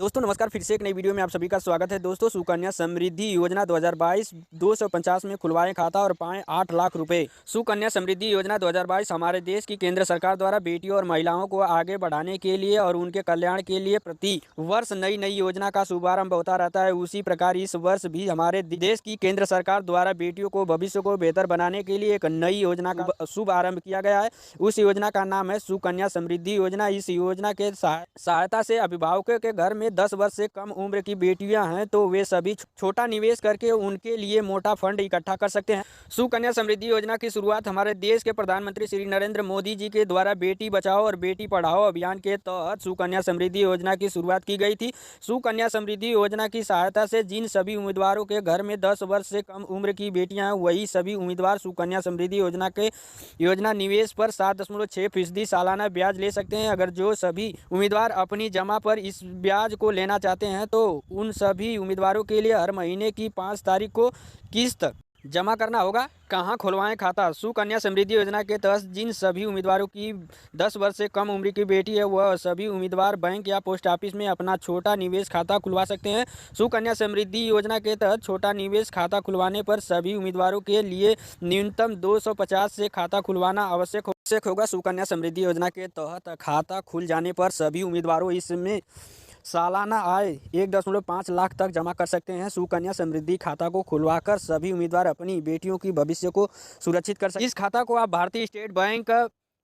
दोस्तों नमस्कार, फिर से एक नई वीडियो में आप सभी का स्वागत है। दोस्तों सुकन्या समृद्धि योजना 2022 250 में खुलवाएं खाता और पाएं 8 लाख रुपए। सुकन्या समृद्धि योजना 2022 हमारे देश की केंद्र सरकार द्वारा बेटियों और महिलाओं को आगे बढ़ाने के लिए और उनके कल्याण के लिए प्रति वर्ष नई नई योजना का शुभारंभ होता रहता है। उसी प्रकार इस वर्ष भी हमारे देश की केंद्र सरकार द्वारा बेटियों को भविष्य को बेहतर बनाने के लिए एक नई योजना का शुभारंभ किया गया है। उस योजना का नाम है सुकन्या समृद्धि योजना। इस योजना के सहायता से अभिभावकों के घर में 10 वर्ष से कम उम्र की बेटियां हैं तो वे सभी छोटा निवेश करके उनके लिए मोटा फंड इकट्ठा कर सकते हैं। सुकन्या समृद्धि योजना की शुरुआत हमारे देश के प्रधानमंत्री श्री नरेंद्र मोदी जी के द्वारा बेटी बचाओ और बेटी पढ़ाओ अभियान के तहत सुकन्या समृद्धि योजना की शुरुआत की गई थी। सुकन्या समृद्धि योजना की सहायता से जिन सभी उम्मीदवारों के घर में 10 वर्ष से कम उम्र की बेटियां हैं वही सभी उम्मीदवार सुकन्या समृद्धि योजना निवेश पर 7.6% सालाना ब्याज ले सकते हैं। अगर जो सभी उम्मीदवार अपनी जमा पर इस ब्याज को लेना चाहते हैं तो उन सभी उम्मीदवारों के लिए हर महीने की 5 तारीख को किस्त जमा करना होगा। कहाँ खुलवाएं खाता? सुकन्या समृद्धि योजना के तहत जिन सभी उम्मीदवारों की 10 वर्ष से कम उम्र की बेटी है वह सभी उम्मीदवार बैंक या पोस्ट ऑफिस में अपना छोटा निवेश खाता खुलवा सकते हैं। सुकन्या समृद्धि योजना के तहत छोटा निवेश खाता खुलवाने पर सभी उम्मीदवारों के लिए न्यूनतम 250 से खाता खुलवाना आवश्यक होगा। सुकन्या समृद्धि योजना के तहत खाता खुल जाने पर सभी उम्मीदवारों इसमें सालाना आय 1.5 लाख तक जमा कर सकते हैं। सुकन्या समृद्धि खाता को खुलवाकर सभी उम्मीदवार अपनी बेटियों की भविष्य को सुरक्षित कर सकते हैं। इस खाता को आप भारतीय स्टेट बैंक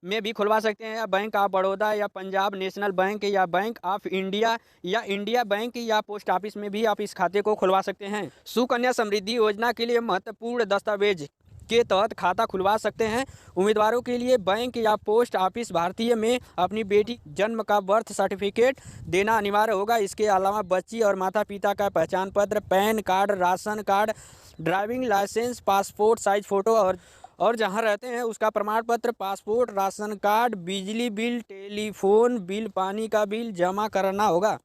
में भी खुलवा सकते हैं या बैंक ऑफ बड़ौदा या पंजाब नेशनल बैंक या बैंक ऑफ इंडिया या इंडिया बैंक या पोस्ट ऑफिस में भी आप इस खाते को खुलवा सकते हैं। सुकन्या समृद्धि योजना के लिए महत्वपूर्ण दस्तावेज के तहत खाता खुलवा सकते हैं। उम्मीदवारों के लिए बैंक या पोस्ट ऑफिस भारतीय में अपनी बेटी जन्म का बर्थ सर्टिफिकेट देना अनिवार्य होगा। इसके अलावा बच्ची और माता पिता का पहचान पत्र, PAN card, ration card, driving licence, passport size photo और जहां रहते हैं उसका प्रमाण पत्र, पासपोर्ट, राशन कार्ड, बिजली बिल, टेलीफोन बिल, पानी का बिल जमा करना होगा।